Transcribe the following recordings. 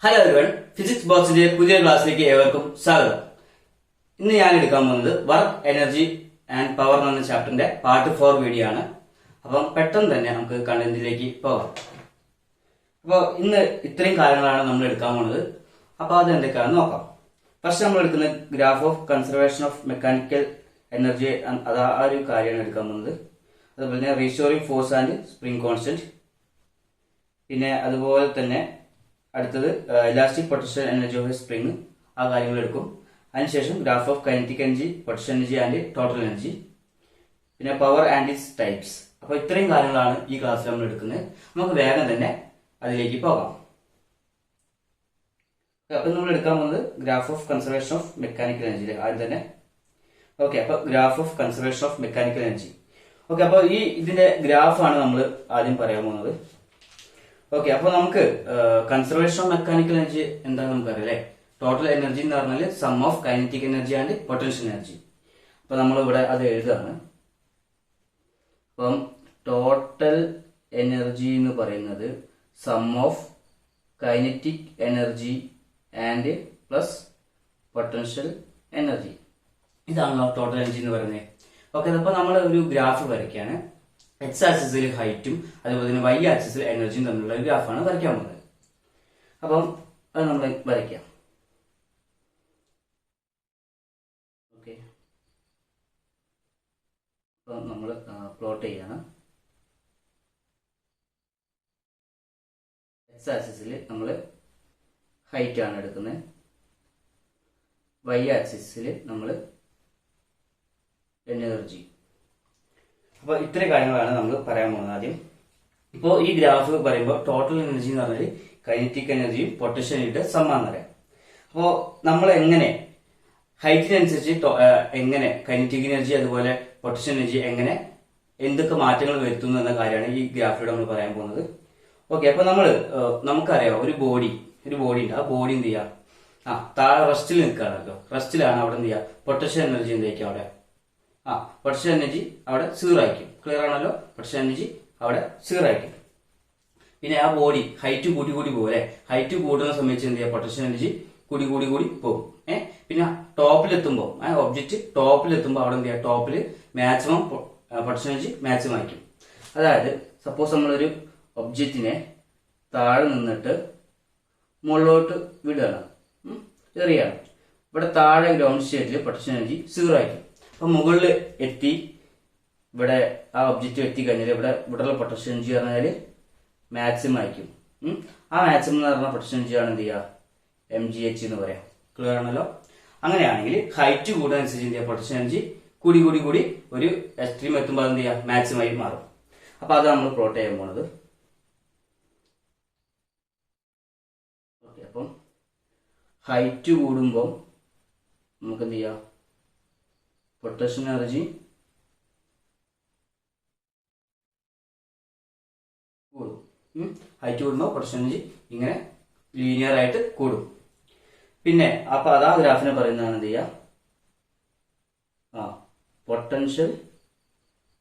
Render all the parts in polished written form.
Hello everyone, physics ബോക്സിന്റെ പുതിയ ക്ലാസ്സിലേക്ക് ഏവർക്കും സ്വാഗതം. ഇന്ന് ഞാൻ എടുക്കാൻ പോകുന്നത് വർക്ക്, എനർജി ആൻഡ് പവർ എന്ന ചാപ്റ്ററിന്റെ പാർട്ട് 4 വീഡിയോ ആണ്. അപ്പം പെട്ടെന്ന് തന്നെ നമുക്ക് കണ്ടന്റിലേക്ക് പോകാം. അപ്പോൾ ഇന്ന് ഇത്രയും കാര്യങ്ങളാണ് നമ്മൾ എടുക്കാൻ പോകുന്നത്. അപ്പോൾ അത് എന്തൊക്കെയാണെന്ന് നോക്കാം. ഫസ്റ്റ് നമ്മൾ എടുക്കുന്ന graph of conservation of mechanical energy, അത് ആ ഒരു കാര്യമാണ് എടുക്കാൻ പോകുന്നത്. അതുപോലെ തന്നെ restoring force and spring constant, പിന്നെ അതുപോലെ തന്നെ അടുത്തത് elastic potential energy of spring, ആ കാര്യങ്ങൾ എടുക്കും. അതിനുശേഷം graph of kinetic energy, potential energy and total energy, പിന്നെ പവർ ആൻഡ് ഇറ്റ്സ് ടൈപ്സ്. അപ്പോൾ ഇത്രയും കാര്യങ്ങളാണ് ഈ ക്ലാസ്സിൽ നമ്മൾ എടുക്കുന്നത്. നമുക്ക് വേഗം തന്നെ അതിലേക്ക് പോകാം. അപ്പം നമ്മൾ എടുക്കാൻ പോകുന്നത് graph of conservation of mechanical energy ആദ്യം തന്നെ. ഓക്കെ, അപ്പോൾ graph of conservation of mechanical energy. Okay, അപ്പോൾ ഇതിന്റെ ഗ്രാഫാണ് നമ്മൾ ആദ്യം പറയാൻ പോകുന്നത്. ഓക്കെ, അപ്പോൾ നമുക്ക് കൺസർവേഷൻ ഓഫ് മെക്കാനിക്കൽ എനർജി എന്താണെന്ന് നമുക്കറിയാം അല്ലേ. ടോട്ടൽ എനർജി എന്ന് പറഞ്ഞാൽ sum of kinetic energy and potential energy. അപ്പൊ നമ്മൾ ഇവിടെ അത് എഴുതാണ്. അപ്പം ടോട്ടൽ എനർജി എന്ന് പറയുന്നത് sum of kinetic energy and plus potential energy. ഇതാണല്ലോ ടോട്ടൽ എനർജി എന്ന് പറയുന്നത്. ഓക്കെ, അപ്പൊ നമ്മൾ ഒരു ഗ്രാഫ് വരയ്ക്കാണ്. എക്സ് ആക്സിസിൽ ഹൈറ്റും അതുപോലെ തന്നെ വൈ ആക്സിസിൽ എനർജിയും തമ്മിലുള്ള ഒരു ഗ്രാഫാണ് വരയ്ക്കാൻ പോകുന്നത്. അപ്പം അത് നമ്മൾ വരയ്ക്കാം. ഓക്കെ, അപ്പം നമ്മൾ പ്ലോട്ട് ചെയ്യാണ്. എക്സ് ആക്സിസിൽ നമ്മൾ ഹൈറ്റ് ആണ് എടുക്കുന്നത്. വൈ ആക്സിസിൽ നമ്മൾ എനർജി. അപ്പൊ ഇത്രയും കാര്യങ്ങളാണ് നമ്മൾ പറയാൻ പോകുന്നത് ആദ്യം. ഇപ്പോൾ ഈ ഗ്രാഫ് പറയുമ്പോൾ ടോട്ടൽ എനർജി എന്ന് പറഞ്ഞാൽ കൈനറ്റിക് എനർജിയും പൊട്ടൻഷ്യൽ എനർജിയുടെ സമ്മാനം പറയാം. അപ്പോൾ നമ്മൾ എങ്ങനെ ഹൈറ്റിനനുസരിച്ച് എങ്ങനെ കൈനറ്റിക് എനർജി അതുപോലെ പൊട്ടൻഷ്യൽ എനർജി എങ്ങനെ എന്തൊക്കെ മാറ്റങ്ങൾ വരുത്തുന്നു എന്ന കാര്യമാണ് ഈ ഗ്രാഫിലൂടെ നമ്മൾ പറയാൻ പോകുന്നത്. ഓക്കെ, അപ്പൊ നമുക്കറിയാം ഒരു ബോഡി ഉണ്ട്. ആ ബോഡി എന്ത് ചെയ്യുക, താഴെ റെസ്റ്റിൽ നിൽക്കുകയാണല്ലോ. റെസ്റ്റിലാണ് അവിടെ എന്ത് ചെയ്യുക, പൊട്ടൻഷ്യൽ എനർജി എന്തായിരിക്കും അവിടെ പൊട്ടൻഷ്യൽ എനർജി അവിടെ 0 ആയിരിക്കും. ക്ലിയർ ആണല്ലോ, പൊട്ടൻഷ്യൽ എനർജി അവിടെ 0 ആയിരിക്കും. പിന്നെ ആ ബോഡി ഹൈറ്റ് കൂടി പോകും അല്ലെ. ഹൈറ്റ് കൂടുന്ന സമയത്ത് എന്ത് ചെയ്യുക, പൊട്ടൻഷ്യൽ എനർജി കൂടി പോകും. പിന്നെ ടോപ്പിലെത്തുമ്പോൾ ഒബ്ജക്റ്റ് ടോപ്പിലെത്തുമ്പോൾ അവിടെ എന്ത് ചെയ്യുക, ടോപ്പിൽ മാക്സിമം പൊട്ടൻഷ്യൽ എനർജി മാക്സിമം ആയിരിക്കും. അതായത് സപ്പോസ് നമ്മളൊരു ഒബ്ജക്റ്റിനെ താഴെ നിന്നിട്ട് മുകളിലോട്ട് വിടുകയാണ്, എറിയാണ്. ഇവിടെ താഴെ ഗ്രൗണ്ട് സ്റ്റേറ്റിൽ പൊട്ടൻഷ്യൽ എനർജി 0 ആയിരിക്കും. അപ്പൊ മുകളിൽ എത്തി ഇവിടെ ആ ഒബ്ജക്റ്റ് എത്തി കഴിഞ്ഞാൽ ഇവിടെയുള്ള പൊട്ടൻഷ്യൽ എനർജി പറഞ്ഞാല് മാക്സിമം ആയിരിക്കും. ആ മാക്സിമം എന്ന് പറഞ്ഞ പൊട്ടൻഷ്യൽ എനർജി ആണ് എന്ത് ചെയ്യുക, mgh എന്ന് പറയാം. ക്ലിയർ ആണല്ലോ. അങ്ങനെയാണെങ്കിൽ ഹൈറ്റ് കൂടുന്നതനുസരിച്ച് എന്ത് ചെയ്യുക, പൊട്ടൻഷ്യൽ എനർജി കൂടി ഒരു എക്സ്ട്രീം എത്തുമ്പോൾ എന്ത് ചെയ്യുക, മാക്സിമം ആയി മാറും. അപ്പൊ അത് നമ്മൾ പ്ലോട്ട് ചെയ്യാൻ പോണത്. ഓക്കെ, അപ്പം ഹൈറ്റ് കൂടുമ്പോൾ നമുക്ക് എന്ത് ചെയ്യാം, പൊട്ടൻഷ്യൽ എനർജി കൂടും. ഹൈറ്റ് കൂടുമ്പോൾ പൊട്ടൻഷ്യൽ എനർജി ഇങ്ങനെ ലീനിയർ ആയിട്ട് കൂടും. പിന്നെ അപ്പൊ അതാ ഗ്രാഫിനെ പറയുന്നതാണ് എന്ത് ചെയ്യുക, പൊട്ടൻഷ്യൽ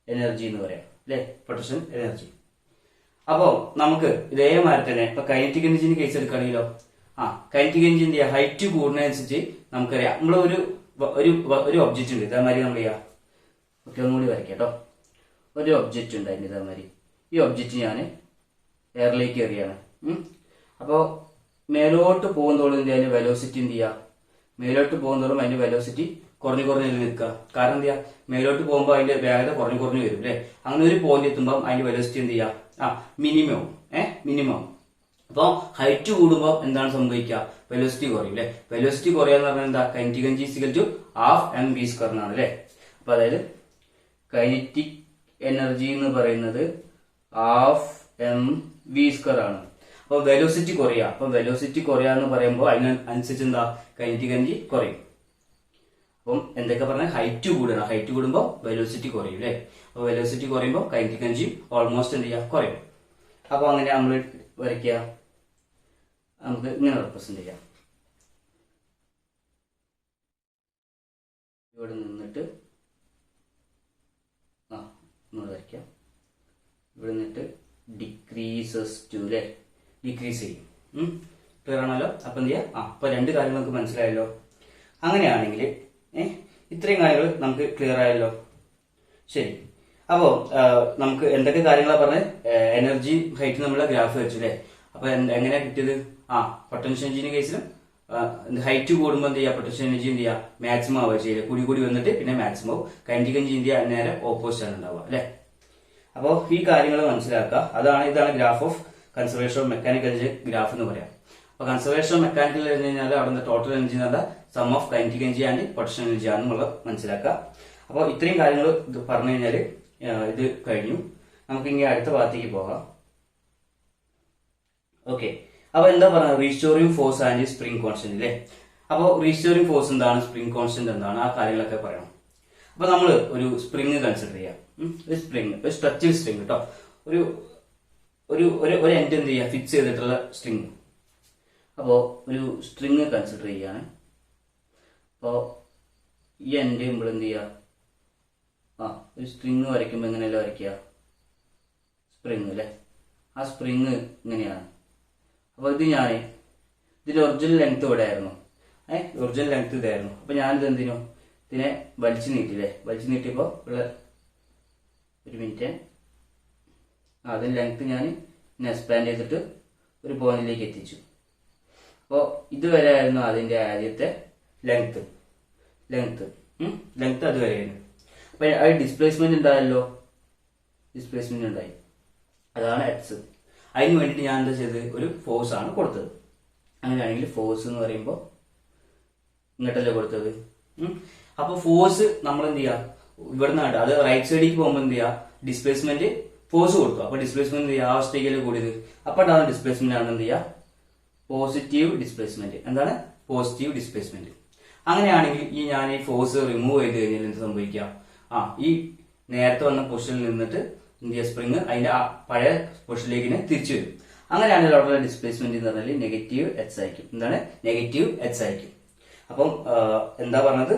എനർജി എന്ന് പറയാം അല്ലെ, പൊട്ടൻഷ്യൽ എനർജി. അപ്പോ നമുക്ക് ഇതേമാതിരി തന്നെ ഇപ്പൊ കൈനറ്റിക് എനർജിന്റെ കേസ് എടുക്കുകയാണെങ്കിലോ, കൈനറ്റിക് എനർജി എന്ത് ചെയ്യുക, ഹൈറ്റ് കൂടുന്നതനുസരിച്ച് നമുക്കറിയാം. ഒരു ഒബ്ജക്റ്റ് ഉണ്ട് ഇതേമാതിരി നമ്മൾ ചെയ്യാം. ഓക്കെ, ഒന്നുകൂടി വരയ്ക്കാം കേട്ടോ. ഒരു ഒബ്ജക്റ്റ് ഉണ്ട് അതിന് ഇതേമാതിരി. ഈ ഒബ്ജക്റ്റ് ഞാൻ എയറിലേക്ക് എറിയാണ്. അപ്പോൾ മേലോട്ട് പോകുന്നതോളം എന്ത് ചെയ്യാൻ വെലോസിറ്റി എന്ത് ചെയ്യുക, മേലോട്ട് പോകുന്നതോളം അതിന്റെ വെലോസിറ്റി കുറഞ്ഞ് നിൽക്കുക. കാരണം എന്ത് ചെയ്യുക, മേലോട്ട് പോകുമ്പോൾ അതിന്റെ വേഗത കുറഞ്ഞു വരും അല്ലെ. അങ്ങനെ ഒരു പോയിന്റ് എത്തുമ്പോൾ അതിന്റെ വെലോസിറ്റി എന്ത് ചെയ്യുക, മിനിമം. അപ്പോൾ ഹൈറ്റ് കൂടുമ്പോൾ എന്താണ് സംഭവിക്കുക, വെലോസിറ്റി കുറയും അല്ലെ. വെലോസിറ്റി കുറയാന്ന് പറഞ്ഞാൽ എന്താ, kinetic energy equal to ½ mv² ആണ് അല്ലെ. അപ്പൊ അതായത് കൈനറ്റിക് എനർജി എന്ന് പറയുന്നത് ½ mv² ആണ്. അപ്പൊ വെലോസിറ്റി കുറയുക. അപ്പൊ വെലോസിറ്റി കുറയാന്ന് പറയുമ്പോൾ അതിനനുസരിച്ച് എന്താ, കൈനറ്റിക് എനർജി കുറയും. അപ്പം എന്തൊക്കെ പറഞ്ഞാൽ ഹൈറ്റ് കൂടണം. ഹൈറ്റ് കൂടുമ്പോൾ വെലോസിറ്റി കുറയും അല്ലെ. അപ്പൊ വെലോസിറ്റി കുറയുമ്പോൾ കൈനറ്റിക് എനർജി ഓൾമോസ്റ്റ് എന്ത് ചെയ്യുക, കുറയും. അപ്പൊ അങ്ങനെ നമ്മൾ വരയ്ക്കുക, നമുക്ക് ഇങ്ങനെ റെപ്രസെന്റ് ചെയ്യാം. ഇവിടെ നിന്നിട്ട് നമ്മൾ വരയ്ക്കാം. ഇവിടെ നിന്നിട്ട് ഡിക്രീസസ് ടു അല്ലെ, ഡിക്രീസ് ചെയ്യും. ക്ലിയർ ആണല്ലോ? അപ്പൊ എന്ത് ചെയ്യാം? അപ്പൊ രണ്ട് കാര്യങ്ങൾ നമുക്ക് മനസ്സിലായല്ലോ. അങ്ങനെയാണെങ്കിൽ ഇത്രയും കാര്യങ്ങൾ നമുക്ക് ക്ലിയർ ആയല്ലോ. ശരി. അപ്പോ നമുക്ക് എന്തൊക്കെ കാര്യങ്ങളാണ് പറഞ്ഞത്? എനർജി ഹൈറ്റ് നമ്മളെ ഗ്രാഫ് വെച്ചു അല്ലേ? അപ്പൊ എങ്ങനെയാ കിട്ടിയത്? പൊട്ടൻഷ്യൽ എനർജിന്റെ കേസിലും ഹൈറ്റ് കൂടുമ്പോൾ എന്ത് ചെയ്യുക? പൊട്ടൻഷ്യൽ എനർജി എന്ത് ചെയ്യുക? മാക്സിമം ആവുക ചെയ്യുക. കൂടി വന്നിട്ട് പിന്നെ മാക്സിമം ആവും. കൈനറ്റിക് എനർജി എന്ത് ചെയ്യുക? നേരെ ഓപ്പോസിറ്റ് ആണ് ഉണ്ടാവുക അല്ലെ? അപ്പോൾ ഈ കാര്യങ്ങൾ മനസ്സിലാക്കുക. ഇതാണ് graph of conservation of mechanical energy graph എന്ന് പറയാം. അപ്പൊ കൺസർവേഷൻ ഓഫ് മെക്കാനിക്കൽ എനർജി കഴിഞ്ഞാൽ അവിടെ ടോട്ടൽ എനർജി എന്ന് പറഞ്ഞാൽ sum of kinetic energy and potential energy ആണെന്നുള്ളത് മനസ്സിലാക്കുക. അപ്പോൾ ഇത്രയും കാര്യങ്ങൾ പറഞ്ഞു കഴിഞ്ഞാൽ ഇത് കഴിഞ്ഞു. നമുക്ക് ഇനി അടുത്ത ഭാഗത്തേക്ക് പോകാം. ഓക്കെ. അപ്പൊ എന്താ പറയുക? Restoring force and spring constant അല്ലേ? അപ്പോൾ റീസ്റ്റോറിംഗ് ഫോഴ്സ് എന്താണ്? സ്പ്രിംഗ് കോൺസ്റ്റന്റ് എന്താണ്? ആ കാര്യങ്ങളൊക്കെ പറയണം. അപ്പൊ നമ്മൾ ഒരു സ്പ്രിംഗ് കൺസിഡർ ചെയ്യാം. ഒരു സ്പ്രിംഗ്, ഒരു സ്ട്രെച്ചിൽ സ്ട്രിംഗ് കേട്ടോ. ഒരു എൻഡ് എന്ത് ചെയ്യുക? ഫിക്സ് ചെയ്തിട്ടുള്ള സ്ട്രിംഗ്. അപ്പോൾ ഒരു സ്ട്രിംഗ് കൺസിഡർ ചെയ്യാണ്. അപ്പോൾ ഈ എൻഡ് നമ്മൾ എന്ത് ചെയ്യുക? ഒരു സ്ട്രിംഗ് വരയ്ക്കുമ്പോൾ എങ്ങനെയല്ല വരയ്ക്കുക? സ്പ്രിംഗ് അല്ലേ? ആ സ്പ്രിംഗ് ഇങ്ങനെയാണ്. അപ്പോൾ ഇതിന്റെ ഒറിജിനൽ ലെങ്ത് ഇവിടെ ആയിരുന്നു. ഒറിജിനൽ ലെങ്ത് ഇതായിരുന്നു. അപ്പൊ ഞാനിത് എന്തിനു? ഇതിനെ വലിച്ചു നീട്ടില്ലേ? വലിച്ചു നീട്ടിയപ്പോൾ ഉള്ള ഒരു മിനിറ്റ് അതിന് ലെങ്ത് ഞാൻ എക്സ്പാൻഡ് ചെയ്തിട്ട് ഒരു പോയിന്റിലേക്ക് എത്തിച്ചു. അപ്പോൾ ഇതുവരെ ആയിരുന്നു അതിന്റെ ആദ്യത്തെ ലെങ്ത് അതുവരെയായിരുന്നു. അപ്പൊ അത് ഡിസ്പ്ലേസ്മെന്റ് ഉണ്ടായല്ലോ. ഡിസ്പ്ലേസ്മെന്റ് ഉണ്ടായി. അതാണ് എക്സ്. അതിന് വേണ്ടിയിട്ട് ഞാൻ എന്താ ചെയ്തത്? ഒരു ഫോഴ്സ് ആണ് കൊടുത്തത്. അങ്ങനെയാണെങ്കിൽ ഫോഴ്സ് എന്ന് പറയുമ്പോൾ ഇങ്ങോട്ടല്ലേ കൊടുത്തത്? അപ്പൊ ഫോഴ്സ് നമ്മൾ എന്ത് ചെയ്യുക? ഇവിടുന്ന് അത് റൈറ്റ് സൈഡിലേക്ക് പോകുമ്പോൾ എന്ത് ചെയ്യുക? ഡിസ്പ്ലേസ്മെന്റ് ഫോഴ്സ് കൊടുത്തു. അപ്പൊ ഡിസ്പ്ലേസ്മെന്റ് എന്ത് ചെയ്യുക? ആ അവസ്ഥയ്ക്കല്ലേ കൂടിയത്. അപ്പൊ ഉണ്ടാകുന്ന ഡിസ്പ്ലേസ്മെന്റ് ആണ് എന്ത് ചെയ്യുക? Positive displacement. എന്താണ് പോസിറ്റീവ് ഡിസ്പ്ലേസ്മെന്റ്? അങ്ങനെയാണെങ്കിൽ ഞാൻ ഈ ഫോഴ്സ് റിമൂവ് ചെയ്ത് കഴിഞ്ഞാൽ എന്ത് സംഭവിക്കുക? ഈ നേരത്തെ വന്ന പൊസിഷനിൽ നിന്നിട്ട് ഇന്ത്യ സ്പ്രിങ് അതിന്റെ പഴയ പൊസിഷനിലേക്ക് തിരിച്ചു വരും. അങ്ങനെയാണെങ്കിൽ അവിടെയുള്ള ഡിസ്പ്ലേസ്മെന്റ് എന്ന് പറഞ്ഞാൽ നെഗറ്റീവ് എച്ച് ആയിരിക്കും. എന്താണ്? നെഗറ്റീവ് എച്ച് ആയിരിക്കും. അപ്പം എന്താ പറഞ്ഞത്?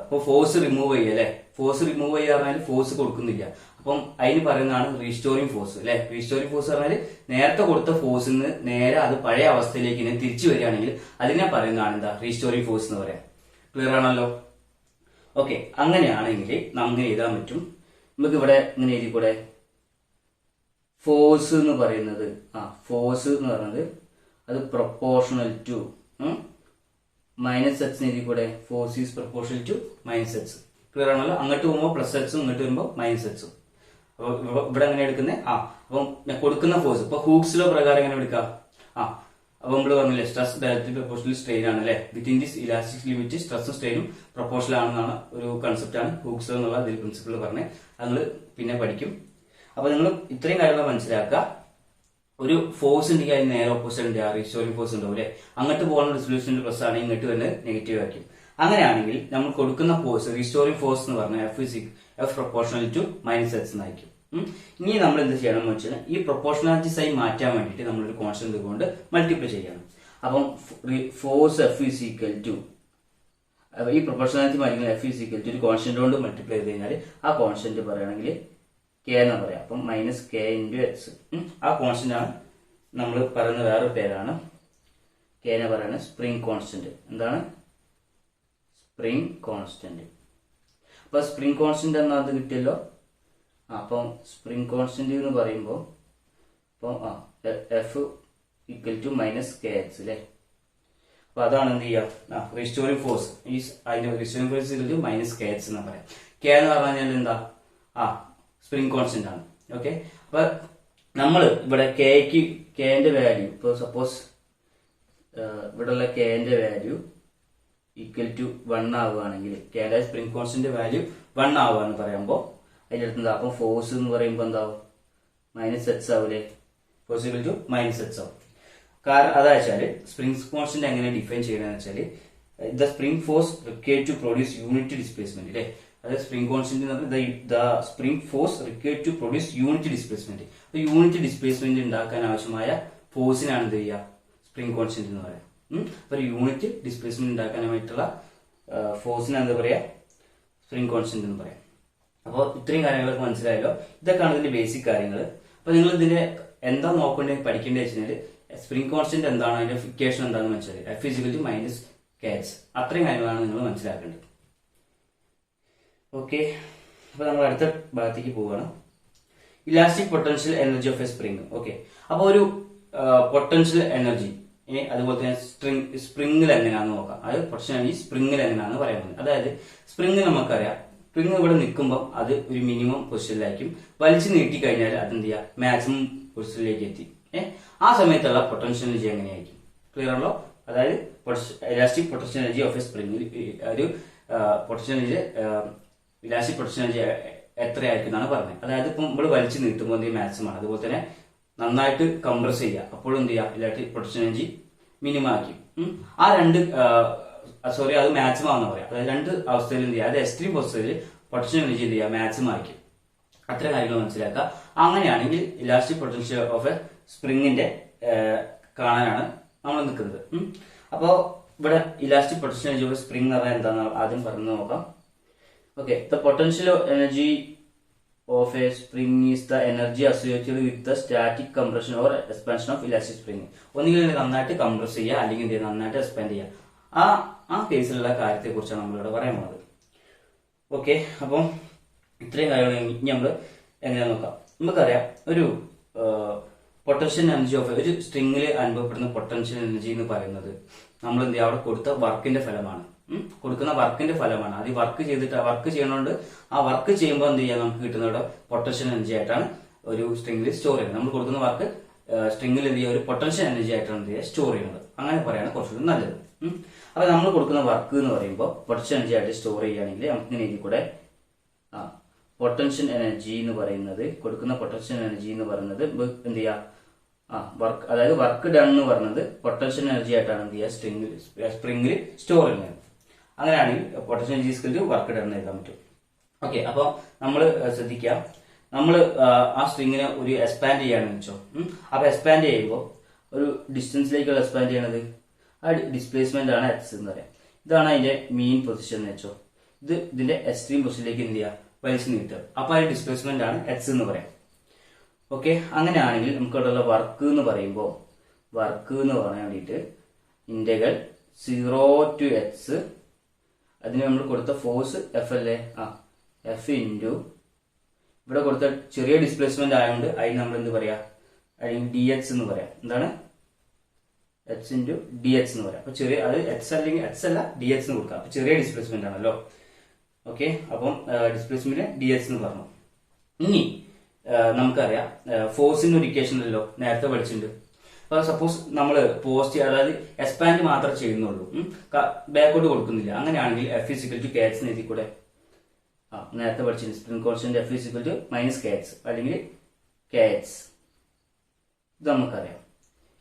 ഇപ്പൊ ഫോഴ്സ് റിമൂവ് ചെയ്യുക അല്ലെ? ഫോഴ്സ് റിമൂവ് ചെയ്യുക പറഞ്ഞാൽ ഫോഴ്സ് കൊടുക്കുന്നില്ല. അപ്പം അതിന് പറയുന്നതാണ് റീസ്റ്റോറിംഗ് ഫോഴ്സ് അല്ലെ? റീസ്റ്റോറിംഗ് ഫോഴ്സ് പറഞ്ഞാൽ നേരത്തെ കൊടുത്ത ഫോഴ്സിൽ നിന്ന് നേരെ അത് പഴയ അവസ്ഥയിലേക്ക് തിരിച്ചു വരികയാണെങ്കിൽ അതിനെ പറയുന്നതാണ് എന്താ? റീസ്റ്റോറിംഗ് ഫോഴ്സ് എന്ന് പറയാം. ക്ലിയർ ആണല്ലോ? ഓക്കെ. അങ്ങനെയാണെങ്കിൽ നമുക്ക് എഴുതാൻ പറ്റും. നമുക്ക് ഇവിടെ ഇങ്ങനെ എഴുതിക്കൂടെ? ഫോഴ്സ് എന്ന് പറയുന്നത് അത് പ്രൊപ്പോർഷണൽ ടു മൈനസ് എക്സ് എഴുതിക്കൂടെ? Force is proportional to minus x. Clear ആണല്ലോ? അങ്ങോട്ട് പോകുമ്പോൾ പ്ലസ് എക്സും ഇങ്ങോട്ട് വരുമ്പോൾ മൈനസ് എക്സും. അപ്പൊ ഇവിടെ എങ്ങനെ എടുക്കുന്നത്? അപ്പം കൊടുക്കുന്ന ഫോഴ്സ് ഇപ്പൊ ഹൂക്സിലോ പ്രകാരം എങ്ങനെ എടുക്കാം? അപ്പൊ നമ്മൾ പറഞ്ഞില്ലേ സ്ട്രെസ് ഡയറക്ട്ലി പ്രൊപ്പോർഷണൽ സ്ട്രെയിൻ ആണ് അല്ലെ? വിത്തിൻ ദിസ് ഇലാസ്റ്റിക് ലിമിറ്റ് സ്ട്രെസ്സും സ്ട്രെയിനും പ്രൊപ്പോർഷണൽ ആണെന്നാണ് ഒരു കൺസെപ്റ്റ് ആണ് ഹൂക്സ് എന്നുള്ള ഇതിൽ പ്രിൻസിപ്പിൾ പറഞ്ഞത്. അത് നിങ്ങൾ പിന്നെ പഠിക്കും. അപ്പൊ നിങ്ങൾ ഇത്രയും കാര്യങ്ങൾ മനസ്സിലാക്കുക. ഒരു ഫോഴ്സ് ഉണ്ടെങ്കിൽ അതിന് നേരെ ഓപ്പോസിറ്റ് ഉണ്ട്. റീസ്റ്റോറിംഗ് ഫോഴ്സ് ഉണ്ടാവും അല്ലെ? അങ്ങോട്ട് പോകുന്ന ഡിസ്പ്ലേസ്മെന്റ് പ്ലസ് ആണ്, ഇങ്ങോട്ട് വരുന്നത് നെഗറ്റീവ് ആയിരിക്കും. അങ്ങനെയാണെങ്കിൽ നമ്മൾ കൊടുക്കുന്ന ഫോഴ്സ് റീസ്റ്റോറിംഗ് ഫോഴ്സ് എന്ന് പറഞ്ഞാൽ F proportional to minus X എന്നായിരിക്കും. ഇനി നമ്മൾ എന്ത് ചെയ്യണം എന്ന് വെച്ചാൽ ഈ പ്രൊപ്പോർഷണാലിറ്റി സൈൻ മാറ്റാൻ വേണ്ടിയിട്ട് നമ്മളൊരു കോൺസ്റ്റന്റ് കൊണ്ട് മൾട്ടിപ്ലൈ ചെയ്യണം. അപ്പം force F is equal to ഈ പ്രൊപ്പോർഷണാലിറ്റി മാറ്റുന്ന എഫ് ഈസ് ഈക്വൽ ടു ഒരു കോൺസ്റ്റന്റ് കൊണ്ട് മൾട്ടിപ്ലൈ ചെയ്ത് കഴിഞ്ഞാൽ ആ കോൺസ്റ്റന്റ് പറയുകയാണെങ്കിൽ കെ എന്ന് പറയാം. അപ്പം മൈനസ് കെ ഇൻറ്റു എക്സ്. ആ കോൺസ്റ്റന്റ് ആണ് നമ്മൾ പറയുന്ന വേറൊരു പേരാണ് കെ എന്ന് പറയുന്നത് സ്പ്രിംഗ് കോൺസ്റ്റന്റ്. എന്താണ്? Spring constant. അപ്പൊ സ്പ്രിംഗ് കോൺസ്റ്റന്റ് എന്നത് കിട്ടിയല്ലോ. അപ്പം സ്പ്രിംഗ് കോൺസ്റ്റന്റ് എന്ന് പറയുമ്പോൾ F equal to minus K X അല്ലേ? അപ്പൊ അതാണ് എന്ത് ചെയ്യുക? റീസ്റ്റോറിംഗ് ഫോഴ്സ് അതിന്റെ restoring force equal to minus K X എന്ന് പറയാം. കെ എന്ന് പറഞ്ഞാൽ എന്താ? സ്പ്രിംഗ് കോൺസ്റ്റന്റ് ആണ്. ഓക്കെ. അപ്പൊ നമ്മൾ ഇവിടെ കെന്റെ വാല്യൂ ഇപ്പൊ സപ്പോസ് ഇവിടെയുള്ള കെന്റെ വാല്യൂ ഈക്വൽ ടു 1 ആവുകയാണെങ്കിൽ കെയുടെ സ്പ്രിംഗ് കോൺസ്റ്റന്റ് വാല്യൂ 1 ആവുകയെന്ന് പറയുമ്പോൾ അതിന്റെ അടുത്ത് എന്താ? അപ്പം ഫോഴ്സ് എന്ന് പറയുമ്പോൾ എന്താവും? മൈനസ് എക്സ് ആവൂലേ? Force equal to minus X ആവും. കാരണം അതാ വെച്ചാല് സ്പ്രിംഗ് കോൺസ്റ്റന്റ് എങ്ങനെ ഡിഫൈൻ ചെയ്യണമെന്ന് വെച്ചാൽ the spring force required to produce unit displacement അല്ലേ? അതായത് spring constant the spring force required to produce unit displacement. അപ്പൊ യൂണിറ്റ് ഡിസ്പ്ലേസ്മെന്റ് ഉണ്ടാക്കാൻ ആവശ്യമായ ഫോഴ്സിനാണ് എന്ത് ചെയ്യുക? സ്പ്രിംഗ് കോൺസ്റ്റന്റ് എന്ന് പറയാം. അപ്പൊ യൂണിറ്റ് ഡിസ്പ്ലേസ്മെന്റ് ഉണ്ടാക്കാനായിട്ടുള്ള ഫോഴ്സിന് എന്താ പറയാ? സ്പ്രിംഗ് കോൺസ്റ്റന്റ് എന്ന് പറയാം. അപ്പോൾ ഇത്രയും കാര്യങ്ങളൊക്കെ മനസ്സിലായല്ലോ. ഇതൊക്കെയാണ് ഇതിന്റെ ബേസിക് കാര്യങ്ങൾ. അപ്പൊ നിങ്ങൾ ഇതിന്റെ എന്താ നോക്കേണ്ടത് പഠിക്കേണ്ടത് വെച്ചാൽ സ്പ്രിംഗ് കോൺസ്റ്റന്റ് എന്താണ്, അതിന്റെ ഇക്വേഷൻ എന്താണെന്ന് വെച്ചാൽ F is equal to minus K H. അത്രയും കാര്യങ്ങളാണ് നിങ്ങൾ മനസ്സിലാക്കേണ്ടത്. ഓക്കെ, അപ്പൊ നമ്മൾ അടുത്ത ഭാഗത്തേക്ക് പോവുകയാണ്. Elastic potential energy of a spring. Okay, അപ്പൊ ഒരു പൊട്ടൻഷ്യൽ എനർജി അതുപോലെ തന്നെ സ്പ്രിംഗിൽ എങ്ങനെയാണെന്ന് നോക്കാം. അത് പൊട്ടൻഷ്യൽ എനർജി സ്പ്രിംഗിൽ എങ്ങനെയാണെന്ന് പറയുന്നത്. അതായത് സ്പ്രിംഗ് നമുക്കറിയാം, സ്പ്രിംഗ് ഇവിടെ നിൽക്കുമ്പോൾ അത് ഒരു മിനിമം പൊസിഷനിലായിരിക്കും. വലിച്ചു നീട്ടി കഴിഞ്ഞാൽ അതെന്ത് ചെയ്യുക, മാക്സിമം പൊസിഷനിലേക്ക് എത്തി. ആ സമയത്തുള്ള പൊട്ടൻഷ്യൽ എനർജി എങ്ങനെയായിരിക്കും? ക്ലിയർ ആണല്ലോ? അതായത് elastic potential energy of a spring, ഒരു potential energy elastic potential energy എത്രയായിരിക്കും എന്നാണ് പറഞ്ഞത്. അതായത് ഇപ്പം നമ്മൾ വലിച്ചു നീട്ടുമ്പോൾ എന്ത് മാക്സിമം ആണ്. അതുപോലെ തന്നെ നന്നായിട്ട് കംപ്രസ് ചെയ്യുക, അപ്പോഴും എന്ത് ചെയ്യുക, ഇലാസ്റ്റിക് പൊട്ടൻഷ്യൽ എനർജി മിനിമം ആക്കി. ആ രണ്ട് അത് മാക്സിമം ആണെന്ന് പറയാം. അതായത് രണ്ട് അവസ്ഥയിൽ എന്ത് ചെയ്യുക, അത് എക്സ്ട്രീം പൊസിഷനിൽ പൊട്ടൻഷ്യൽ എനർജി എന്ത് ചെയ്യുക, മാക്സിമം ആയിരിക്കും. അത്ര കാര്യങ്ങൾ മനസ്സിലാക്കുക. അങ്ങനെയാണെങ്കിൽ ഇലാസ്റ്റിക് പൊട്ടൻഷ്യൽ ഓഫ് എ സ്പ്രിങ്ങിന്റെ കാണാനാണ് നമ്മൾ നിൽക്കുന്നത്. അപ്പോൾ ഇവിടെ elastic potential energy of spring എന്ന് പറഞ്ഞാൽ എന്താണെന്ന് ആദ്യം പറഞ്ഞു നോക്കാം. Okay, the potential energy of a spring is the energy associated with the static compression or expansion of elastic spring. ഒന്നുകിൽ നന്നായിട്ട് കംപ്രസ് ചെയ്യുക, അല്ലെങ്കിൽ നന്നായിട്ട് എക്സ്പാൻഡ് ചെയ്യുക. ആ കേസിലുള്ള കാര്യത്തെ കുറിച്ചാണ് നമ്മളിവിടെ പറയാൻ പോകുന്നത്. ഓക്കെ, അപ്പം ഇത്രയും കാര്യങ്ങൾ ഇനി നമ്മൾ എങ്ങനെ നോക്കാം. നമുക്കറിയാം, ഒരു പൊട്ടൻഷ്യൽ എനർജി ഓഫ് ഒരു സ്ട്രിംഗിൽ അനുഭവപ്പെടുന്ന പൊട്ടൻഷ്യൽ എനർജി എന്ന് പറയുന്നത് നമ്മൾ എന്ത് ചെയ്യുക, അവിടെ കൊടുത്ത വർക്കിന്റെ ഫലമാണ്. കൊടുക്കുന്ന വർക്കിന്റെ ഫലമാണ്. അത് വർക്ക് ചെയ്തിട്ട് വർക്ക് ചെയ്യണോണ്ട് ആ വർക്ക് ചെയ്യുമ്പോൾ എന്ത് ചെയ്യാം, നമുക്ക് കിട്ടുന്ന പൊട്ടൻഷ്യൽ എനർജി ആയിട്ടാണ് ഒരു സ്ട്രിംഗിൽ സ്റ്റോർ ചെയ്യുന്നത്. നമ്മൾ കൊടുക്കുന്ന വർക്ക് സ്ട്രിംഗിൽ എന്ത് ചെയ്യുക, ഒരു പൊട്ടൻഷ്യൽ എനർജി ആയിട്ടാണ് എന്ത് ചെയ്യുക, സ്റ്റോർ ചെയ്യുന്നത്. അങ്ങനെ പറയാണ് കുറച്ചുകൂടി നല്ലത്. അപ്പൊ നമ്മൾ കൊടുക്കുന്ന വർക്ക് എന്ന് പറയുമ്പോൾ പൊട്ടൻഷ്യൽ എനർജി ആയിട്ട് സ്റ്റോർ ചെയ്യുകയാണെങ്കിൽ നമുക്ക് ഇതിൽ കൂടെ പൊട്ടൻഷ്യൽ എനർജി എന്ന് പറയുന്നത്, കൊടുക്കുന്ന പൊട്ടൻഷ്യൽ എനർജി എന്ന് പറയുന്നത് എന്ത് ചെയ്യുക, വർക്ക്, അതായത് വർക്ക് ഡൺ എന്ന് പറയുന്നത് പൊട്ടൻഷ്യൽ എനർജി ആയിട്ടാണ് എന്ത് ചെയ്യുക, സ്പ്രിംഗിൽ സ്റ്റോർ ചെയ്യുന്നത്. അങ്ങനെയാണെങ്കിൽ potential energy equal to work done എഴുതാൻ പറ്റും. ഓക്കെ, അപ്പൊ നമ്മൾ ശ്രദ്ധിക്കുക, നമ്മൾ ആ സ്ട്രിങ്ങിനെ ഒരു എക്സ്പാൻഡ് ചെയ്യുകയാണെന്ന് വെച്ചോ. അപ്പൊ എക്സ്പാൻഡ് ചെയ്യുമ്പോൾ ഒരു ഡിസ്റ്റൻസിലേക്കുള്ള എക്സ്പാൻഡ് ചെയ്യണത് ആ ഡിസ്പ്ലേസ്മെന്റ് ആണ് എക്സ് എന്ന് പറയാം. ഇതാണ് അതിന്റെ മീൻ പൊസിഷൻ എന്ന് വെച്ചോ. ഇതിന്റെ എക്സ്ട്രീം പൊസിഷനിലേക്ക് എന്ത് ചെയ്യുക, വലിച്ചു നീട്ടുക. അപ്പൊ അതിന്റെ ഡിസ്പ്ലേസ്മെന്റ് ആണ് എക്സ് എന്ന് പറയാം. ഓക്കെ, അങ്ങനെയാണെങ്കിൽ നമുക്ക് ഇവിടെയുള്ള വർക്ക് എന്ന് പറയുമ്പോൾ വർക്ക് എന്ന് പറയാൻ വേണ്ടിയിട്ട് ഇന്റഗ്രൽ 0 to x, അതിന് നമ്മൾ കൊടുത്ത ഫോഴ്സ് എഫ് അല്ലേ, എഫ് ഇൻറ്റു ഇവിടെ കൊടുത്ത ചെറിയ ഡിസ്പ്ലേസ്മെന്റ് ആയതുകൊണ്ട് അതിന് നമ്മൾ എന്ത് പറയാ, അല്ലെങ്കിൽ ഡി എക്സ് എന്ന് പറയാം. എന്താണ്, എച്ച് ഇൻറ്റു ഡി എക്സ് എന്ന് പറയാം. അപ്പൊ ചെറിയ അത് എക്സ് അല്ലെങ്കിൽ എക്സ് അല്ല ഡി എക്സ് എന്ന് കൊടുക്കാം. അപ്പൊ ചെറിയ ഡിസ്പ്ലേസ്മെന്റ് ആണല്ലോ. ഓക്കെ, അപ്പം ഡിസ്പ്ലേസ്മെന്റ് ഡി എക്സ് എന്ന് പറഞ്ഞു. ഇനി നമുക്കറിയാം ഫോഴ്സിന്റെ ഒരു ഇക്വേഷൻ അല്ലോ നേരത്തെ പഠിച്ചിട്ടുണ്ട്. അപ്പൊ സപ്പോസ് നമ്മൾ പോസ്റ്റ് അതായത് എക്സ്പാൻഡ് മാത്രമേ ചെയ്യുന്നുള്ളൂ, ബാക്കോട്ട് കൊടുക്കുന്നില്ല. അങ്ങനെയാണെങ്കിൽ F is equal to K X എഴുതി കൂടെ. നേരത്തെ പഠിച്ചിട്ടുണ്ട് spring constant F is equal to minus K X അല്ലെങ്കിൽ കെ എക്സ്. ഇത് നമുക്കറിയാം.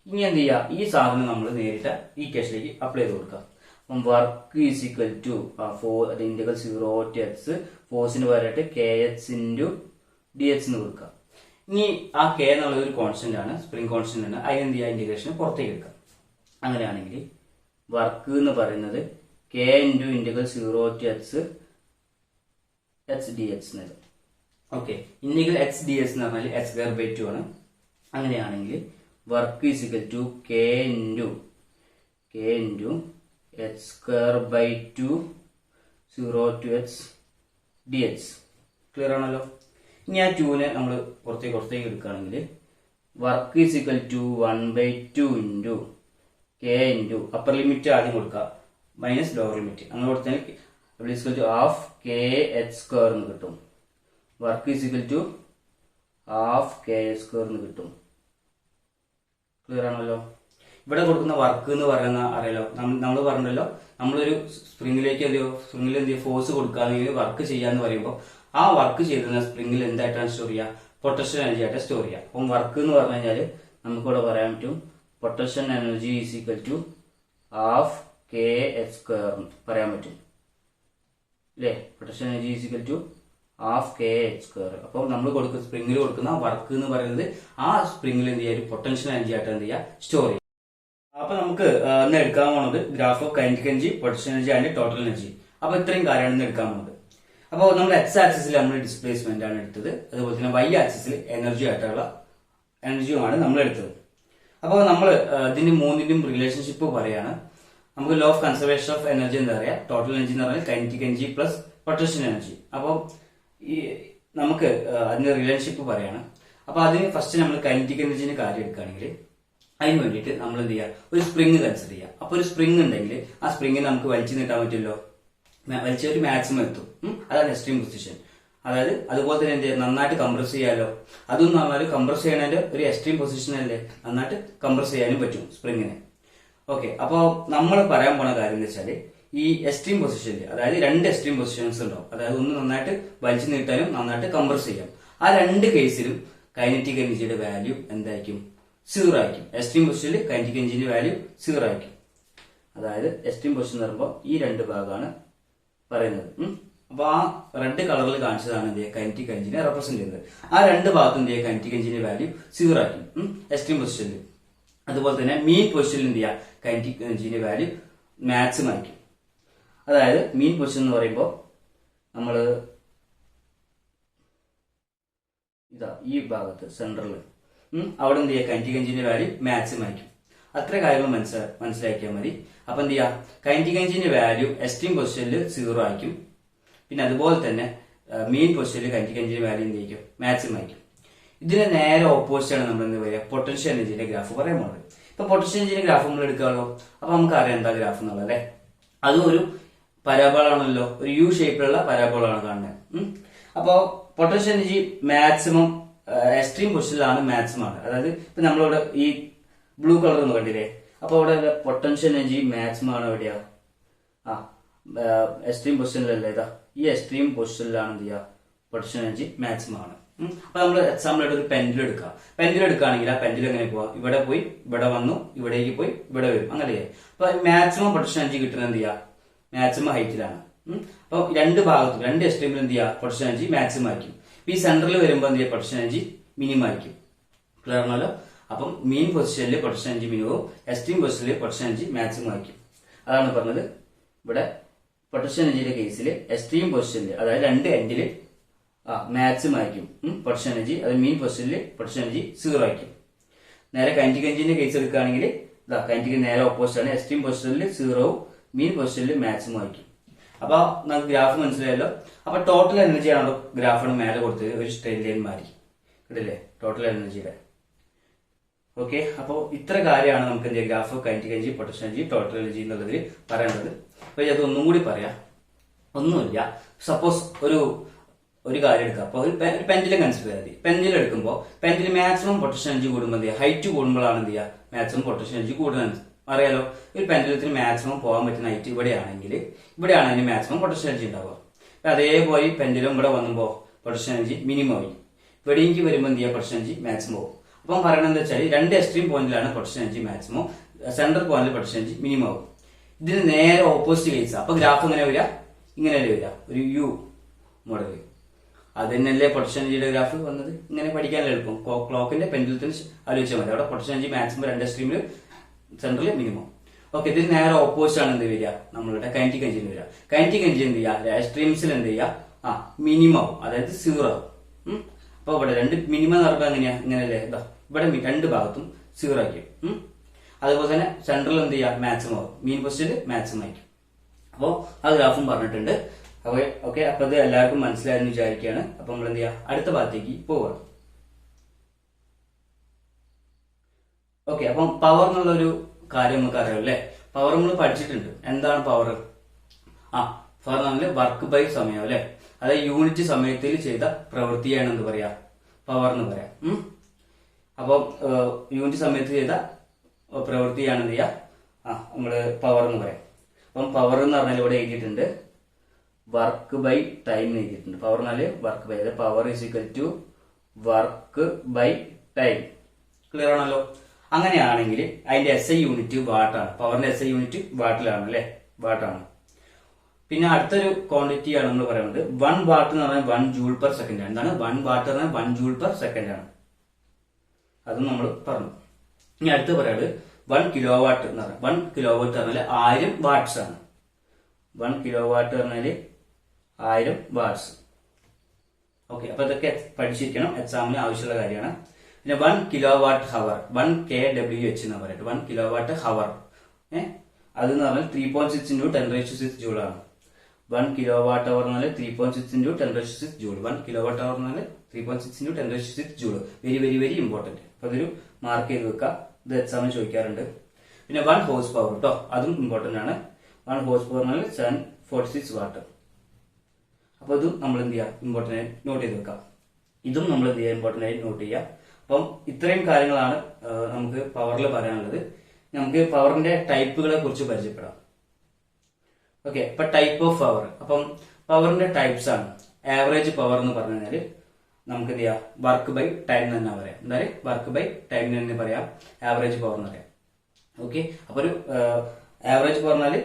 ഇനി എന്ത് ചെയ്യുക, ഈ സാധനം നമ്മൾ നേരിട്ട് ഈ കേസിലേക്ക് അപ്ലൈ ചെയ്ത് കൊടുക്കുക. അപ്പം work is equal to integral 0 to x, ഫോഴ്സിന് പകരമായിട്ട് K H into D H എന്ന് കൊടുക്കുക. ഇനി ആ കെ എന്നുള്ളത് ഒരു കോൺസ്റ്റന്റ് ആണ്, സ്പ്രിംഗ് കോൺസ്റ്റന്റ് ആണ്. അതിനെന്ത് ചെയ്യുക, ഇന്റഗ്രേഷൻ പുറത്തേക്ക് എടുക്കാം. അങ്ങനെയാണെങ്കിൽ വർക്ക് എന്ന് പറയുന്നത് k into integral 0 to x h d x എന്ന്. Okay, integral x d x എന്ന് പറഞ്ഞാൽ എക്സ് സ്ക്വയർ ബൈ 2 ആണ്. അങ്ങനെയാണെങ്കിൽ work is equal to k into x square by 2 0 to x d x. Clear ആണല്ലോ? ഇനി ആ 2നെ നമ്മൾ പുറത്തേക്ക് എടുക്കുകയാണെങ്കിൽ work is equal to 1/2 into k into upper limit ആദ്യം കൊടുക്കുക മൈനസ് ലോവർ ലിമിറ്റ്. അങ്ങനെ കൊടുത്താൽ equal to half K H square എന്ന് കിട്ടും. Work is equal to half K H square എന്ന് കിട്ടും. ക്ലിയർ ആണല്ലോ? ഇവിടെ കൊടുക്കുന്ന വർക്ക് എന്ന് പറയുന്ന അറിയാലോ, നമ്മൾ പറഞ്ഞല്ലോ, നമ്മളൊരു സ്പ്രിംഗിൽ എന്ത് ഫോഴ്സ് കൊടുക്കുകയാണെങ്കിൽ വർക്ക് ചെയ്യാന്ന് പറയുമ്പോൾ ആ വർക്ക് ചെയ്തിരുന്ന സ്പ്രിംഗിൽ എന്തായിട്ടാണ് സ്റ്റോർ ചെയ്യുക, പൊട്ടൻഷ്യൽ എനർജി ആയിട്ട് സ്റ്റോർ ചെയ്യുക. അപ്പം വർക്ക് എന്ന് പറഞ്ഞു കഴിഞ്ഞാൽ നമുക്കിവിടെ പറയാൻ പറ്റും potential energy is equal to half K H square പറയാൻ പറ്റും അല്ലേ. Potential energy is equal to half K H square. അപ്പം നമ്മൾ സ്പ്രിംഗിൽ കൊടുക്കുന്ന വർക്ക് എന്ന് പറയുന്നത് ആ സ്പ്രിംഗിൽ എന്ത് ചെയ്യുക, പൊട്ടൻഷ്യൽ എനർജി ആയിട്ട് എന്ത് ചെയ്യുക, സ്റ്റോർ ചെയ്യുക. അപ്പൊ നമുക്ക് ഇന്ന് എടുക്കാൻ പോകുന്നത് graph of kinetic energy, potential energy and total energy. അപ്പൊ ഇത്രയും കാര്യമാണ് ഇന്ന് എടുക്കാൻ പോകുന്നത്. അപ്പോൾ നമ്മുടെ എക്സ് ആക്സിസിൽ നമ്മൾ ഡിസ്പ്ലേസ്മെന്റ് ആണ് എടുത്തത്, അതുപോലെ തന്നെ വൈ ആക്സിസിൽ എനർജിയുമാണ് നമ്മൾ എടുത്തത്. അപ്പോൾ നമ്മൾ ഇതിന് മൂന്നിന്റെയും റിലേഷൻഷിപ്പ് പറയാണ്. നമുക്ക് law of conservation of energy എന്താ പറയാ, ടോട്ടൽ എനർജി എന്ന് പറഞ്ഞാൽ kinetic energy plus potential energy. അപ്പോൾ ഈ നമുക്ക് അതിന്റെ റിലേഷൻഷിപ്പ് പറയാണ്. അപ്പൊ അതിന് ഫസ്റ്റ് നമ്മൾ കൈനറ്റിക് എനർജിന്റെ കാര്യം എടുക്കുകയാണെങ്കിൽ അതിന് വേണ്ടിയിട്ട് നമ്മൾ എന്ത് ചെയ്യുക, ഒരു സ്പ്രിങ് കൺസിഡർ ചെയ്യുക. അപ്പൊ ഒരു സ്പ്രിങ് ഉണ്ടെങ്കിൽ ആ സ്പ്രിങ്ങിന് നമുക്ക് വലിച്ചു നീട്ടാൻ പറ്റുമല്ലോ, വലിച്ച ഒരു മാക്സിമം എത്തും. അതാണ് എക്സ്ട്രീം പൊസിഷൻ. അതായത് അതുപോലെ തന്നെ എന്ത് ചെയ്യുക, നന്നായിട്ട് കംപ്രസ് ചെയ്യാലോ. അതൊന്നും പറഞ്ഞാൽ കംപ്രസ് ചെയ്യണതിന്റെ ഒരു എക്സ്ട്രീം പൊസിഷൻ അല്ലേ, നന്നായിട്ട് കംപ്രസ് ചെയ്യാനും പറ്റും സ്പ്രിങ്ങിനെ. ഓക്കെ, അപ്പൊ നമ്മൾ പറയാൻ പോണ കാര്യം എന്ന് വെച്ചാല് ഈ എക്സ്ട്രീം പൊസിഷനിൽ, അതായത് രണ്ട് എക്സ്ട്രീം പൊസിഷൻസ് ഉണ്ടാവും. അതായത് ഒന്ന് നന്നായിട്ട് വലിച്ചു നീട്ടാനും നന്നായിട്ട് കംപ്രസ് ചെയ്യാം. ആ രണ്ട് കേസിലും കൈനറ്റിക് എനർജിയുടെ വാല്യൂ എന്തായിരിക്കും, 0 ആയിരിക്കും. എക്സ്ട്രീം പൊസിഷനിൽ കൈനറ്റിക് എനർജിയുടെ വാല്യൂ 0 ആയിരിക്കും. അതായത് എക്സ്ട്രീം പൊസിഷൻ എന്ന് പറയുമ്പോൾ ഈ രണ്ട് ഭാഗമാണ് പറയുന്നത്. അപ്പൊ ആ റെഡ് കളറിൽ കാണിച്ചതാണ് എന്ത് ചെയ്യുക, കൈനറ്റിക് എനർജിനെ റെപ്രസെന്റ് ചെയ്യുന്നത്. ആ രണ്ട് ഭാഗത്തും എന്ത് ചെയ്യുക, കൈനറ്റിക് എനർജിന്റെ വാല്യൂ 0 ആയിരിക്കും എക്സ്ട്രീം പൊസിഷനിൽ. അതുപോലെ തന്നെ മീൻ പൊസിഷനിൽ എന്ത് ചെയ്യുക, കൈനറ്റിക് എനർജിന്റെ വാല്യൂ മാക്സിമം ആയിരിക്കും. അതായത് മീൻ പൊസിഷൻ എന്ന് പറയുമ്പോൾ നമ്മൾ ഇതാ ഈ ഭാഗത്ത് സെൻട്രൽ അവിടെ എന്ത് ചെയ്യുക, കൈനറ്റിക് എനർജിന്റെ വാല്യൂ മാക്സിമം ആയിരിക്കും. അത്ര കാര്യങ്ങൾ മനസ്സിലാക്കിയാൽ മതി. അപ്പൊ എന്ത് ചെയ്യുക, കൈനറ്റിക് എനർജിന്റെ വാല്യൂ എക്സ്ട്രീം പൊസിഷനിൽ 0 ആയിരിക്കും. പിന്നെ അതുപോലെ തന്നെ മീൻ പൊസിഷനിൽ കൈനറ്റിക് എനർജിന്റെ വാല്യൂ എന്ത് ആയിരിക്കും, മാക്സിമം ആയിരിക്കും. ഇതിന് നേരെ ഓപ്പോസിറ്റ് ആണ് നമ്മൾ എന്താ പറയുക, പൊട്ടൻഷ്യൽ എനർജിന്റെ ഗ്രാഫ് പറയാൻ പോകുന്നത്. ഇപ്പൊ പൊട്ടൻഷ്യൽ എനർജിന്റെ ഗ്രാഫ് നമ്മൾ എടുക്കാമല്ലോ. അപ്പൊ നമുക്ക് അറിയാം എന്താ ഗ്രാഫ് എന്നുള്ളത് അല്ലെ. അതും ഒരു പരാബോള ആണല്ലോ, ഒരു യു ഷേപ്പിലുള്ള പരാബോള ആണ് കാണുന്നത്. അപ്പോ പൊട്ടൻഷ്യൽ എനർജി മാക്സിമം എക്സ്ട്രീം പൊസിഷനിലാണ് മാക്സിമം ആണ്. അതായത് ഇപ്പൊ നമ്മളിവിടെ ഈ ബ്ലൂ കളർ ഒന്ന് കണ്ടില്ലേ, അപ്പൊ അവിടെ പൊട്ടൻഷ്യൽ എനർജി മാക്സിമം ആണ് എവിടെയാ, എക്സ്ട്രീം പൊസിഷനിലല്ലേ, ഇതാ ഈ എക്സ്ട്രീം പൊസിഷനിലാണ് എന്ത് ചെയ്യുക, പൊട്ടൻഷ്യൽ എനർജി മാക്സിമം ആണ്. അപ്പൊ നമ്മൾ എക്സാമ്പിളായിട്ട് ഒരു പെൻഡിൽ എടുക്കുക. പെൻഡിൽ എടുക്കുകയാണെങ്കിൽ ആ പെൻഡിൽ എങ്ങനെ പോവാ, ഇവിടെ പോയി ഇവിടെ വന്നു, ഇവിടേക്ക് പോയി ഇവിടെ വരും, അങ്ങനെ. അപ്പൊ മാക്സിമം പൊട്ടൻഷ്യൽ എനർജി കിട്ടുന്നത് എന്ത് ചെയ്യുക, മാക്സിമം ഹൈറ്റിലാണ്. അപ്പൊ രണ്ട് ഭാഗത്തും രണ്ട് എക്സ്ട്രീമിൽ എന്ത് ചെയ്യുക, പൊട്ടൻഷ്യൽ എനർജി മാക്സിമം ആയിരിക്കും. ഈ സെന്ററിൽ വരുമ്പോൾ എന്ത് ചെയ്യുക, പൊട്ടൻഷ്യൽ എനർജി മിനിമം ആയിരിക്കും. ക്ലിയർ ആണല്ലോ. അപ്പം മീൻ പൊസിഷനിൽ പൊട്ടൻഷ്യൽ എനർജി മിനിമവും എക്സ്ട്രീം പൊസിഷനിൽ പൊട്ടൻഷ്യൽ എനർജി മാക്സിമം ആയിരിക്കും. അതാണ് പറഞ്ഞത്. ഇവിടെ പൊട്ടൻഷ്യൽ എനർജിയുടെ കേസിൽ എക്സ്ട്രീം പൊസിഷനിൽ, അതായത് രണ്ട് എൻഡില് മാക്സിമം ആയിരിക്കും പൊട്ടൻഷ്യൽ എനർജി. അത് മീൻ പൊസിഷനിൽ പൊട്ടൻഷ്യൽ എനർജി 0 ആയിരിക്കും. നേരെ കൈനറ്റിക് എനർജിന്റെ കേസ് എടുക്കുകയാണെങ്കിൽ കൈനറ്റിക് നേരെ ഓപ്പോസിറ്റ് ആണ്. എക്സ്ട്രീം പൊസിഷനിൽ 0വും മീൻ പൊസിഷനിൽ മാക്സിമം ആയിരിക്കും. അപ്പൊ നമുക്ക് ഗ്രാഫ് മനസ്സിലായല്ലോ. അപ്പൊ ടോട്ടൽ എനർജി ആണല്ലോ ഗ്രാഫാണ് മേലെ കൊടുത്തത്, ഒരു സ്ട്രെയിറ്റ് ലൈൻ മാറി കിട്ടില്ലേ ടോട്ടൽ എനർജിയുടെ. ഓക്കെ, അപ്പോൾ ഇത്ര കാര്യമാണ് നമുക്ക് എന്ത് graph, kinetic energy, potential energy, total energy എന്നുള്ളതിൽ പറയേണ്ടത്. അപ്പൊ അത് ഒന്നും കൂടി പറയാം. ഒന്നുമില്ല, സപ്പോസ് ഒരു കാര്യം എടുക്കുക. അപ്പൊ ഒരു പെൻഡിലും കൺസിഡർ ചെയ്താൽ മതി. പെൻഡിൽ എടുക്കുമ്പോൾ പെൻഡിൽ മാക്സിമം പൊട്ടൻഷ്യൽ എനർജി കൂടുമ്പോൾ എന്ത് ചെയ്യുക, ഹൈറ്റ് കൂടുമ്പോഴാണ് എന്ത് ചെയ്യുക, മാക്സിമം പൊട്ടൻഷ്യൽ എനർജി കൂടുന്നത്. അറിയാലോ, ഒരു പെൻഡുലത്തിന് മാക്സിമം പോകാൻ പറ്റുന്ന ഹൈറ്റ് ഇവിടെയാണ് അതിന് മാക്സിമം പൊട്ടൻഷ്യൽ എനർജി ഉണ്ടാവുക. അതേപോലെ പെൻഡുലം ഇവിടെ വന്നുമ്പോൾ പൊട്ടൻഷ്യൽ എനർജി മിനിമം ആയി. ഇവിടേക്ക് വരുമ്പോൾ എന്ത് ചെയ്യുക, പൊട്ടൻഷ്യൽ എനർജി മാക്സിമം പോകും. അപ്പം പറയണത് എന്താ വെച്ചാൽ രണ്ട് എക്സ്ട്രീം പോയിന്റിലാണ് പൊട്ടൻഷ്യൽ എനർജി മാക്സിമം, സെൻട്രൽ പോയിന്റിൽ പൊട്ടൻഷ്യൽ എനർജി മിനിമം ആവും. ഇതിന് നേരെ ഓപ്പോസിറ്റ് കേസ്. അപ്പൊ ഗ്രാഫ് എങ്ങനെ വരിക, ഇങ്ങനെയല്ലേ വരിക, ഒരു യു മോഡല്. അത് തന്നെയല്ലേ പൊട്ടൻഷ്യൽ എനർജിയുടെ ഗ്രാഫ് വന്നത്. ഇങ്ങനെ പഠിക്കാൻ എളുപ്പം. ക്ലോക്കിന്റെ പെൻഡുലത്തിന് ആലോചിച്ചാൽ മതി. അവിടെ പൊട്ടൻഷ്യൽ എനർജി മാക്സിമം രണ്ട് എക്സ്ട്രീമിൽ, സെൻട്രൽ മിനിമം. ഓക്കെ, ഇതിന് നേരെ ഓപ്പോസിറ്റ് ആണ് എന്ത് വരിക, നമ്മളുടെ കൈനറ്റിക് എനർജി വരിക. കൈനറ്റിക് എനർജി എന്ത് ചെയ്യുക, എക്സ്ട്രീംസിൽ എന്ത് ചെയ്യുക, മിനിമം ആവും, അതായത് 0 ആവും. അപ്പൊ ഇവിടെ രണ്ട് മിനിമം എന്ന് പറയുമ്പോൾ എങ്ങനെയാ, ഇങ്ങനെയല്ലേ, ഇവിടെ രണ്ട് ഭാഗത്തും 0 ആയിരിക്കും. അതുപോലെ തന്നെ സെൻട്രൽ എന്ത് ചെയ്യുക, മാക്സിമം ആവും, മീൻ പൊസിഷനിൽ മാക്സിമം ആയിരിക്കും. അപ്പോ ആ ഗ്രാഫും പറഞ്ഞിട്ടുണ്ട്. ഓക്കെ, അപ്പൊ ഇത് എല്ലാവർക്കും മനസ്സിലായെന്ന് വിചാരിക്കുകയാണ്. അപ്പൊ നമ്മൾ എന്ത് ചെയ്യുക, അടുത്ത ഭാഗത്തേക്ക് പോവുകയാണ്. ഓക്കെ, അപ്പം പവർ എന്നുള്ളൊരു കാര്യം നമുക്ക് അറിയാം അല്ലെ. പവർ നമ്മൾ പഠിച്ചിട്ടുണ്ട്. എന്താണ് പവർ? പവർ നമ്മൾ വർക്ക് ബൈ സമയം അല്ലെ. അതായത് യൂണിറ്റ് സമയത്തിൽ ചെയ്ത പ്രവൃത്തിയാണ് എന്ത് പറയാ, പവർ എന്ന് പറയാം. അപ്പം യൂണിറ്റ് സമയത്ത് ചെയ്ത പ്രവൃത്തിയാണ് എന്ത് ചെയ്യാ, നമ്മള് പവർ എന്ന് പറയാം. അപ്പം പവർ എന്ന് പറഞ്ഞാൽ ഇവിടെ എഴുതിയിട്ടുണ്ട് വർക്ക് ബൈ ടൈം എഴുതിയിട്ടുണ്ട്. പവർ എന്നാല് വർക്ക് ബൈ, അതായത് power is equal to work by time. Clear ആണല്ലോ. അങ്ങനെയാണെങ്കിൽ അതിന്റെ SI യൂണിറ്റ് വാട്ടാണ്. പവറിന്റെ SI യൂണിറ്റ് വാട്ടിലാണ് അല്ലെ, വാട്ടാണ്. പിന്നെ അടുത്തൊരു ക്വാണ്ടിറ്റി ആണ് നമ്മൾ പറയുന്നത് 1 വാട്ട് എന്ന് പറഞ്ഞാൽ 1 ജൂൾ പെർ സെക്കൻഡ് ആണ്. എന്താണ് 1 വാട്ട് എന്ന് പറഞ്ഞാൽ 1 ജൂൾ പെർ സെക്കൻഡ് ആണ്. അതും നമ്മൾ പറഞ്ഞു. ഇനി അടുത്ത് പറയുന്നത് 1 കിലോ വാട്ട് എന്ന് പറഞ്ഞാൽ 1 കിലോ വാട്ട് പറഞ്ഞാൽ 1000 വാട്ട്സ് ആണ്. 1 കിലോ വാട്ട് പറഞ്ഞാല് 1000 വാട്ട്സ്. ഓക്കെ, അപ്പൊ ഇതൊക്കെ പഠിച്ചിരിക്കണം, എക്സാമിന് ആവശ്യമുള്ള കാര്യമാണ്. പിന്നെ 1 കിലോവാട്ട് ഹവർ 1 kWh എന്ന് പറയുന്നത് 1 കിലോവാട്ട് ഹവർ അതെന്ന് പറഞ്ഞാൽ 3.6 into 10⁻⁶ ജൂൾ ആണ്. 1 കിലോവാട്ട് അവർ എന്ന് പറഞ്ഞാൽ 3.6 into 10⁻⁶ ജൂൾ. 1 കിലോവാട്ട് അവർ എന്ന് പറഞ്ഞാൽ 3.6 into 10⁻⁶ joule. Very very very important. അപ്പൊ അതൊരു മാർക്ക് ചെയ്ത് വെക്കുക. ഇത് എക്സാമിന് ചോദിക്കാറുണ്ട്. പിന്നെ 1 ഹോഴ്സ് പവർ കേട്ടോ, അതും ഇമ്പോർട്ടന്റ് ആണ്. 1 ഹോഴ്സ് പവർ എന്ന് പറഞ്ഞാൽ 746 വാട്ട്. അപ്പൊ ഇതും നമ്മൾ എന്ത് ചെയ്യുക, ഇമ്പോർട്ടന്റ് ആയി നോട്ട് ചെയ്ത് വെക്കാം. ഇതും നമ്മൾ എന്ത് ചെയ്യുക, ഇമ്പോർട്ടന്റ് ആയി നോട്ട് ചെയ്യുക. അപ്പം ഇത്രയും കാര്യങ്ങളാണ് നമുക്ക് പവറിൽ പറയാനുള്ളത്. നമുക്ക് പവറിന്റെ ടൈപ്പുകളെ കുറിച്ച് പരിചയപ്പെടാം. ഓക്കെ, ഇപ്പൊ ടൈപ്പ് ഓഫ് പവർ. അപ്പം പവറിന്റെ ടൈപ്സ് ആണ്. ആവറേജ് പവർ എന്ന് പറഞ്ഞു കഴിഞ്ഞാൽ നമുക്ക് എന്ത് ചെയ്യാം, വർക്ക് ബൈ ടൈം തന്നെ പറയാം. എന്തായാലും വർക്ക് ബൈ ടൈം തന്നെ പറയാം, ആവറേജ് പവർ എന്ന് പറയാം. ഓക്കെ, അപ്പൊ ഒരു ആവറേജ് പറഞ്ഞാൽ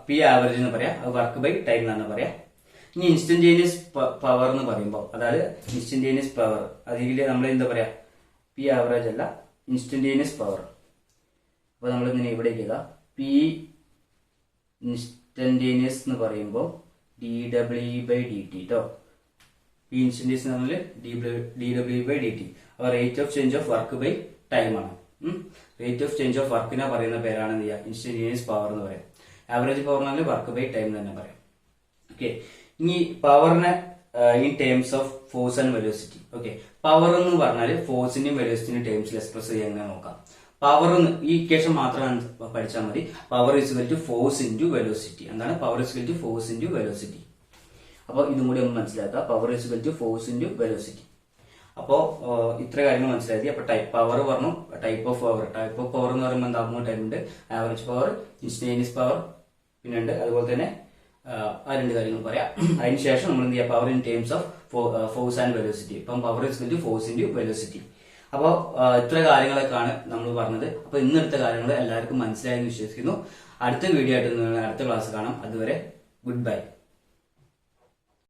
പി ആവറേജ് എന്ന് പറയാം, അത് വർക്ക് ബൈ ടൈം തന്നെ പറയാം. ഇനി ഇൻസ്റ്റന്റേനിയസ് പവർ എന്ന് പറയുമ്പോൾ, അതായത് ഇൻസ്റ്റന്റേനിയസ് പവർ അതിൽ നമ്മൾ എന്താ പറയാ, പി ആവറേജ് അല്ല, ഇൻസ്റ്റന്റേനിയസ് പവർ. അപ്പൊ നമ്മൾ ഇങ്ങനെ ഇവിടെ ചെയ്താൽ പി ഇൻസ്റ്റന്റേനിയസ് എന്ന് പറയുമ്പോൾ dW/dt കേട്ടോ. പി ഇൻസ്റ്റന്റേനിയസ് എന്ന് പറഞ്ഞാൽ dW/dt. അപ്പൊ rate of change of work by time ആണ്. റേറ്റ് ഓഫ് ചേഞ്ച് ഓഫ് വർക്കിനെ പറയുന്ന പേരാണ് എന്ത് ചെയ്യുക, ഇൻസ്റ്റന്റേനിയസ് പവർ എന്ന് പറയാം. ആവറേജ് പവർ എന്നാൽ വർക്ക് ബൈ ടൈം തന്നെ പറയാം. ഓക്കെ, ഇനി പവറിനെ in terms of force and velocity. Okay, power എന്ന് പറഞ്ഞാൽ ഫോഴ്സിന്റെയും വെലോസിറ്റിന്റെയും ടേംസിൽ എക്സ്പ്രസ് ചെയ്യാൻ എങ്ങനെ നോക്കാം. പവർ ഈ ഇക്വേഷൻ മാത്രം പഠിച്ചാൽ മതി. Power is equal to force into velocity. എന്താണ് power is equal to force into velocity? അപ്പോൾ ഇതും കൂടി ഒന്ന് മനസ്സിലാക്കുക. Power is equal to force into velocity. അപ്പോ ഇത്ര കാര്യങ്ങൾ മനസ്സിലാക്കി. അപ്പൊ പവർ പറഞ്ഞു, type of power. Type of power എന്ന് പറയുമ്പോൾ എന്താ, 3 ടൈപ്പ് ഉണ്ട്. ആവറേജ് പവർ, ഇൻസ്റ്റന്റേനിയസ് പവർ പിന്നെ ഉണ്ട്. അതുപോലെ തന്നെ ആ 2 കാര്യങ്ങൾ പറയാം. അതിനുശേഷം നമ്മൾ എന്ത് ചെയ്യുക, power in terms of force and velocity. ഇപ്പം power is equal to force into velocity. അപ്പോൾ ഇത്ര കാര്യങ്ങളൊക്കെയാണ് നമ്മൾ പറഞ്ഞത്. അപ്പൊ ഇന്നെടുത്ത കാര്യങ്ങൾ എല്ലാവർക്കും മനസ്സിലായെന്ന് വിശ്വസിക്കുന്നു. അടുത്ത വീഡിയോ ആയിട്ട് അടുത്ത ക്ലാസ് കാണാം. അതുവരെ ഗുഡ് ബൈ.